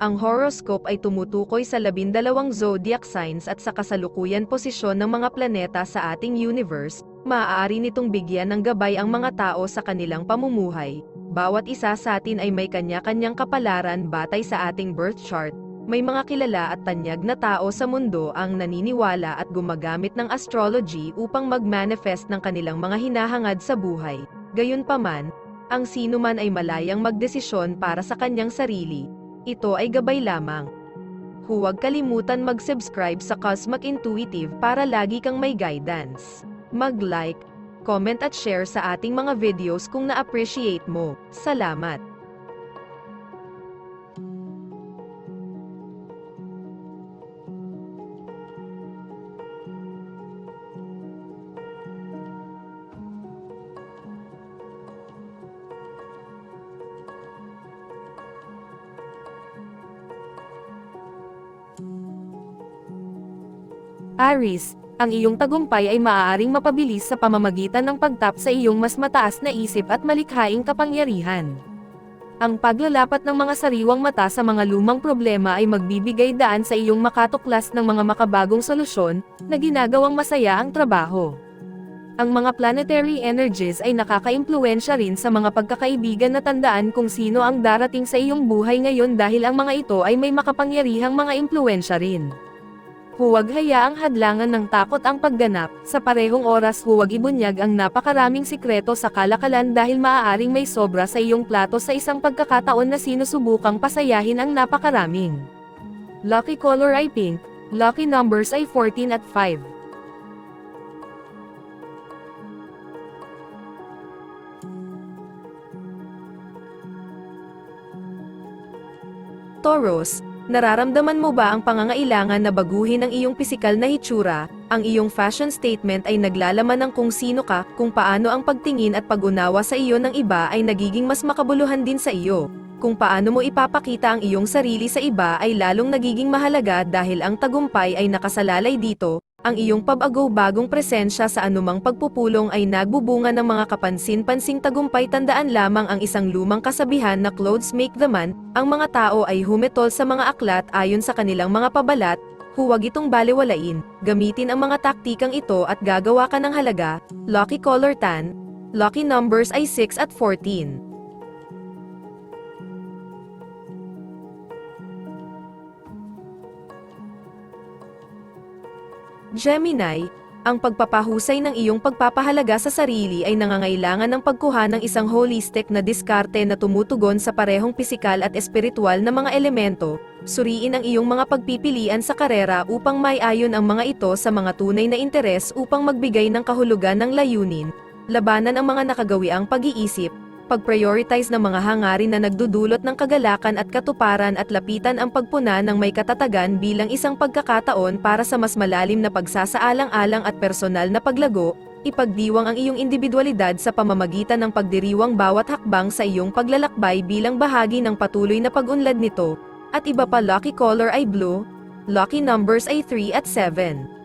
Ang horoscope ay tumutukoy sa 12 zodiac signs at sa kasalukuyan posisyon ng mga planeta sa ating universe. Maaari nitong bigyan ng gabay ang mga tao sa kanilang pamumuhay. Bawat isa sa atin ay may kanya-kanyang kapalaran batay sa ating birth chart. May mga kilala at tanyag na tao sa mundo ang naniniwala at gumagamit ng astrology upang mag-manifest ng kanilang mga hinahangad sa buhay. Gayunpaman, ang sinuman ay malayang magdesisyon para sa kanyang sarili. Ito ay gabay lamang. Huwag kalimutan mag-subscribe sa Cosmic Intuitive para lagi kang may guidance. Mag-like, comment at share sa ating mga videos kung na-appreciate mo. Salamat! Aries, ang iyong tagumpay ay maaaring mapabilis sa pamamagitan ng pagtap sa iyong mas mataas na isip at malikhaing kapangyarihan. Ang paglalapat ng mga sariwang mata sa mga lumang problema ay magbibigay daan sa iyong makatuklas ng mga makabagong solusyon na ginagawang masaya ang trabaho. Ang mga planetary energies ay nakakaimpluwensya rin sa mga pagkakaibigan na tandaan kung sino ang darating sa iyong buhay ngayon dahil ang mga ito ay may makapangyarihang mga impluwensya rin. Huwag hayaang hadlangan ng takot ang pagganap, sa parehong oras huwag ibunyag ang napakaraming sikreto sa kalakalan dahil maaaring may sobra sa iyong plato sa isang pagkakataon na sinusubukang pasayahin ang napakaraming. Lucky color ay pink, lucky numbers ay 14 at 5. Taurus, nararamdaman mo ba ang pangangailangan na baguhin ang iyong pisikal na hitsura? Ang iyong fashion statement ay naglalaman ng kung sino ka, kung paano ang pagtingin at pag-unawa sa iyo ng iba ay nagiging mas makabuluhan din sa iyo. Kung paano mo ipapakita ang iyong sarili sa iba ay lalong nagiging mahalaga dahil ang tagumpay ay nakasalalay dito. Ang iyong pag-ago-bagong presensya sa anumang pagpupulong ay nagbubunga ng mga kapansin-pansing tagumpay. Tandaan lamang ang isang lumang kasabihan na clothes make the man, ang mga tao ay humetol sa mga aklat ayon sa kanilang mga pabalat, huwag itong balewalain, gamitin ang mga taktikang ito at gagawa ka ng halaga. Lucky color tan, lucky numbers ay 6 at 14. Gemini, ang pagpapahusay ng iyong pagpapahalaga sa sarili ay nangangailangan ng pagkuha ng isang holistic na diskarte na tumutugon sa parehong pisikal at espiritual na mga elemento. Suriin ang iyong mga pagpipilian sa karera upang maiayon ang mga ito sa mga tunay na interes upang magbigay ng kahulugan ng layunin. Labanan ang mga nakagawiang pag-iisip, pag-prioritize ng mga hangarin na nagdudulot ng kagalakan at katuparan at lapitan ang pagpuna ng may katatagan bilang isang pagkakataon para sa mas malalim na pagsasaalang-alang at personal na paglago. Ipagdiwang ang iyong individualidad sa pamamagitan ng pagdiriwang bawat hakbang sa iyong paglalakbay bilang bahagi ng patuloy na pag-unlad nito. At iba pa, lucky color ay blue, lucky numbers ay 3 at 7.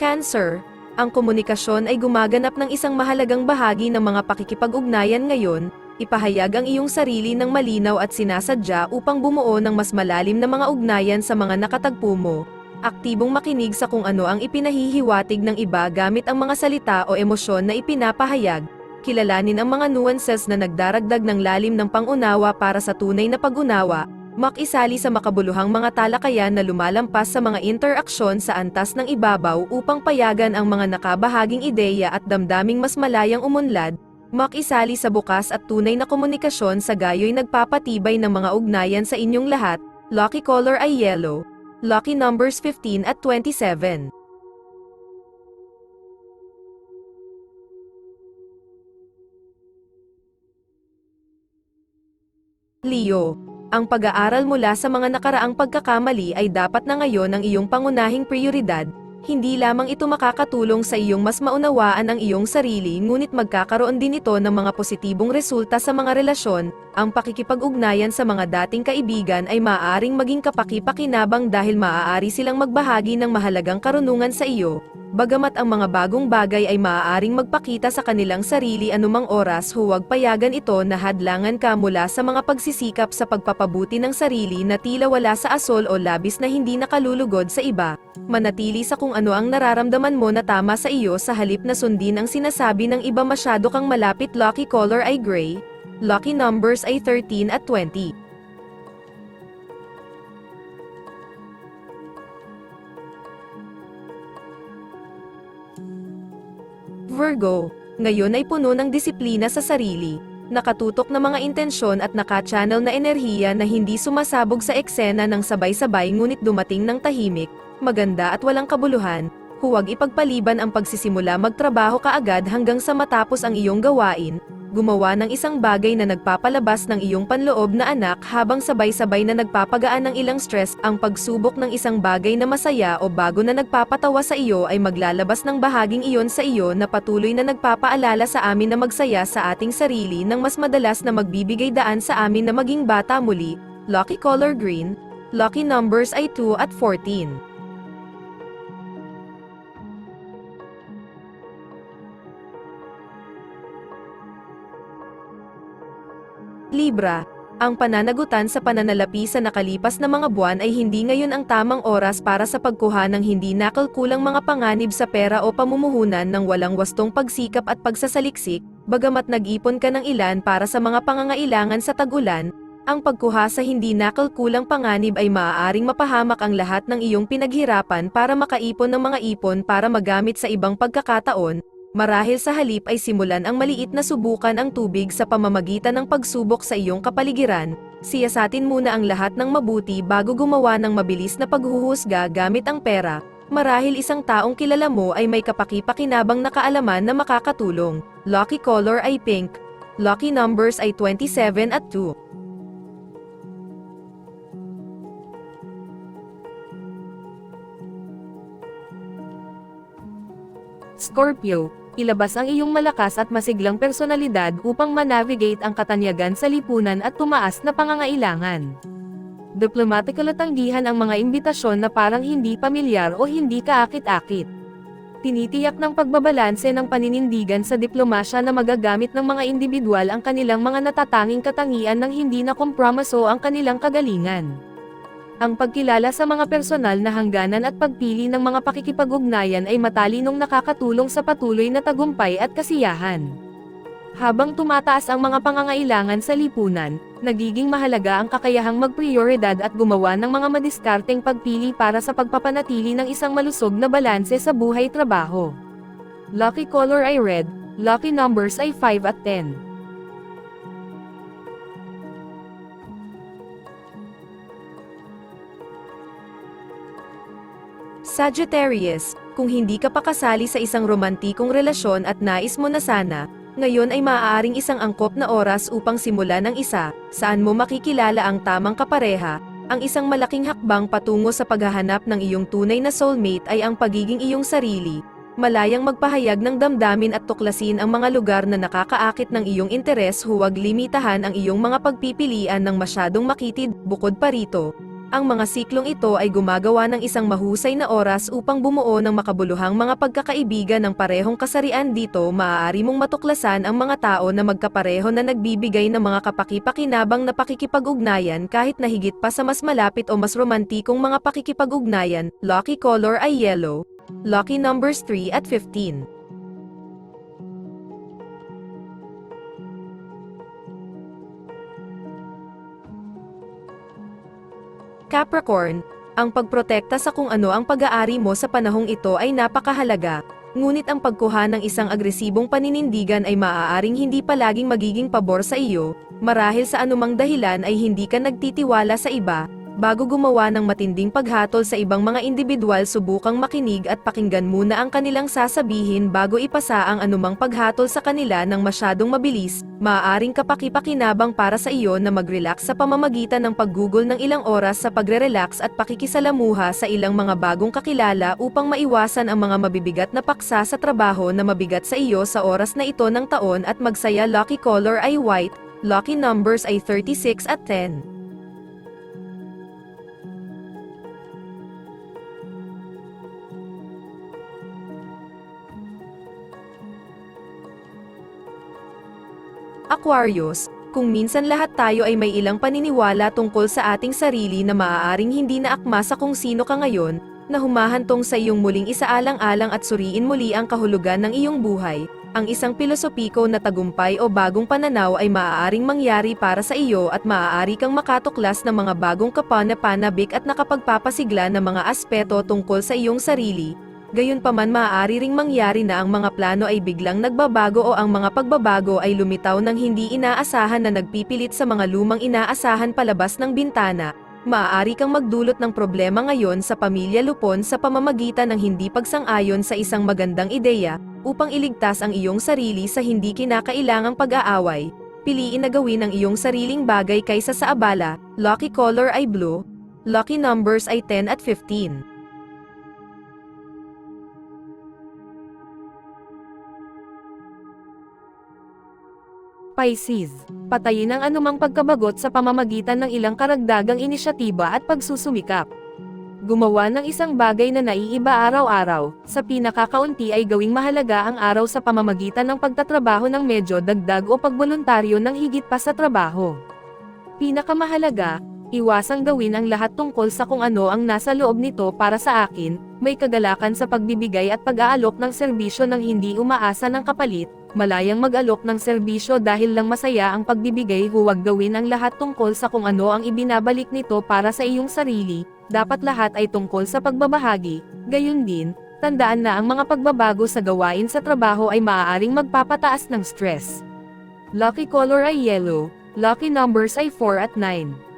Cancer, ang komunikasyon ay gumaganap ng isang mahalagang bahagi ng mga pakikipag-ugnayan ngayon. Ipahayag ang iyong sarili ng malinaw at sinasadya upang bumuo ng mas malalim na mga ugnayan sa mga nakatagpo mo. Aktibong makinig sa kung ano ang ipinahihiwatig ng iba gamit ang mga salita o emosyon na ipinapahayag. Kilalanin ang mga nuances na nagdaragdag ng lalim ng pangunawa para sa tunay na pag-unawa. Makisali sa makabuluhang mga talakayan na lumalampas sa mga interaksyon sa antas ng ibabaw upang payagan ang mga nakabahaging ideya at damdaming mas malayang umunlad. Makisali sa bukas at tunay na komunikasyon sa gayo'y nagpapatibay ng mga ugnayan sa inyong lahat. Lucky color ay yellow. Lucky numbers 15 at 27. Leo, ang pag-aaral mula sa mga nakaraang pagkakamali ay dapat na ngayon ang iyong pangunahing prioridad. Hindi lamang ito makakatulong sa iyong mas maunawaan ang iyong sarili, ngunit magkakaroon din ito ng mga positibong resulta sa mga relasyon. Ang pakikipag-ugnayan sa mga dating kaibigan ay maaaring maging kapaki-pakinabang dahil maaari silang magbahagi ng mahalagang karunungan sa iyo, bagamat ang mga bagong bagay ay maaaring magpakita sa kanilang sarili anumang oras, huwag payagan ito na hadlangan ka mula sa mga pagsisikap sa pagpapabuti ng sarili na tila wala sa asol o labis na hindi nakalulugod sa iba. Manatili sa kung ano ang nararamdaman mo na tama sa iyo sa halip na sundin ang sinasabi ng iba. Masyado kang malapit. Lucky color ay gray. Lucky numbers ay 13 at 20. Virgo, ngayon ay puno ng disiplina sa sarili, nakatutok na mga intensyon at naka-channel na enerhiya na hindi sumasabog sa eksena ng sabay-sabay ngunit dumating ng tahimik, maganda at walang kabuluhan. Huwag ipagpaliban ang pagsisimula magtrabaho kaagad hanggang sa matapos ang iyong gawain, gumawa ng isang bagay na nagpapalabas ng iyong panloob na anak habang sabay-sabay na nagpapagaan ng ilang stress. Ang pagsubok ng isang bagay na masaya o bago na nagpapatawa sa iyo ay maglalabas ng bahaging iyon sa iyo na patuloy na nagpapaalala sa amin na magsaya sa ating sarili ng mas madalas na magbibigay daan sa amin na maging bata muli. Lucky color green. Lucky numbers ay 2 at 14. Libra, ang pananagutan sa pananalapi sa nakalipas na mga buwan ay hindi ngayon ang tamang oras para sa pagkuha ng hindi nakalkulang mga panganib sa pera o pamumuhunan ng walang wastong pagsikap at pagsasaliksik, bagamat nag-ipon ka ng ilan para sa mga pangangailangan sa tag-ulan. Ang pagkuha sa hindi nakalkulang panganib ay maaaring mapahamak ang lahat ng iyong pinaghirapan para makaipon ng mga ipon para magamit sa ibang pagkakataon. Marahil sa halip ay simulan ang maliit na subukan ang tubig sa pamamagitan ng pagsubok sa iyong kapaligiran. Siyasatin muna ang lahat ng mabuti bago gumawa ng mabilis na paghuhusga gamit ang pera. Marahil isang taong kilala mo ay may kapaki-pakinabang na kaalaman na makakatulong. Lucky color ay pink. Lucky numbers ay 27 at 2. Scorpio, ilabas ang iyong malakas at masiglang personalidad upang manavigate ang katanyagan sa lipunan at tumaas na pangangailangan. Diplomatikal at tanggihan ang mga imbitasyon na parang hindi pamilyar o hindi kaakit-akit. Tinitiyak ng pagbabalanse ng paninindigan sa diplomasya na magagamit ng mga individual ang kanilang mga natatanging katangian ng hindi na kompromiso ang kanilang kagalingan. Ang pagkilala sa mga personal na hangganan at pagpili ng mga pakikipag-ugnayan ay matalinong nakakatulong sa patuloy na tagumpay at kasiyahan. Habang tumataas ang mga pangangailangan sa lipunan, nagiging mahalaga ang kakayahang magprioridad at gumawa ng mga madiskarteng pagpili para sa pagpapanatili ng isang malusog na balanse sa buhay-trabaho. Lucky color ay red, lucky numbers ay 5 at 10. Sagittarius, kung hindi ka pa kasali sa isang romantikong relasyon at nais mo na sana, ngayon ay maaaring isang angkop na oras upang simulan ang isa, saan mo makikilala ang tamang kapareha. Ang isang malaking hakbang patungo sa paghahanap ng iyong tunay na soulmate ay ang pagiging iyong sarili. Malayang magpahayag ng damdamin at tuklasin ang mga lugar na nakakaakit ng iyong interes. Huwag limitahan ang iyong mga pagpipilian ng masyadong makitid. Bukod pa rito, ang mga siklong ito ay gumagawa ng isang mahusay na oras upang bumuo ng makabuluhang mga pagkakaibigan ng parehong kasarian. Dito maaari mong matuklasan ang mga tao na magkapareho na nagbibigay ng mga kapaki-pakinabang na pakikipag-ugnayan kahit na higit pa sa mas malapit o mas romantikong mga pakikipag-ugnayan. Lucky color ay yellow. Lucky numbers 3 at 15. Capricorn, ang pagprotekta sa kung ano ang pag-aari mo sa panahong ito ay napakahalaga, ngunit ang pagkuha ng isang agresibong paninindigan ay maaaring hindi palaging magiging pabor sa iyo, marahil sa anumang dahilan ay hindi ka nagtitiwala sa iba. Bago gumawa ng matinding paghatol sa ibang mga individual, subukang makinig at pakinggan muna ang kanilang sasabihin bago ipasa ang anumang paghatol sa kanila ng masyadong mabilis. Maaaring kapaki-pakinabang para sa iyo na mag-relax sa pamamagitan ng paggugol ng ilang oras sa pagre-relax at pakikisalamuha sa ilang mga bagong kakilala upang maiwasan ang mga mabibigat na paksa sa trabaho na mabigat sa iyo sa oras na ito ng taon at magsaya. Lucky color ay white. Lucky numbers ay 36 at 10. Aquarius, kung minsan lahat tayo ay may ilang paniniwala tungkol sa ating sarili na maaaring hindi na akma sa kung sino ka ngayon, na humahantong sa iyong muling isaalang-alang at suriin muli ang kahulugan ng iyong buhay, ang isang pilosopiko na tagumpay o bagong pananaw ay maaaring mangyari para sa iyo at maaari kang makatuklas ng mga bagong kapanapanabik at nakapagpapasigla ng mga aspeto tungkol sa iyong sarili. Gayunpaman maaari ring mangyari na ang mga plano ay biglang nagbabago o ang mga pagbabago ay lumitaw ng hindi inaasahan na nagpipilit sa mga lumang inaasahan palabas ng bintana. Maaari kang magdulot ng problema ngayon sa pamilya Lupon sa pamamagitan ng hindi pagsang-ayon sa isang magandang ideya, upang iligtas ang iyong sarili sa hindi kinakailangang pag-aaway. Piliin na gawin ang iyong sariling bagay kaysa sa abala. Lucky color ay blue. Lucky numbers ay 10 at 15. Pisces, patayin ang anumang pagkabagot sa pamamagitan ng ilang karagdagang inisyatiba at pagsusumikap. Gumawa ng isang bagay na naiiba araw-araw, sa pinakakaunti ay gawing mahalaga ang araw sa pamamagitan ng pagtatrabaho ng medyo dagdag o pagboluntaryo ng higit pa sa trabaho. Pinakamahalaga, iwasang gawin ang lahat tungkol sa kung ano ang nasa loob nito para sa akin, may kagalakan sa pagbibigay at pag-aalok ng serbisyo ng hindi umaasa ng kapalit, malayang mag-alok ng serbisyo dahil lang masaya ang pagbibigay, huwag gawin ang lahat tungkol sa kung ano ang ibinabalik nito para sa iyong sarili, dapat lahat ay tungkol sa pagbabahagi, gayon din, tandaan na ang mga pagbabago sa gawain sa trabaho ay maaaring magpapataas ng stress. Lucky color ay yellow, lucky numbers ay 4 at 9.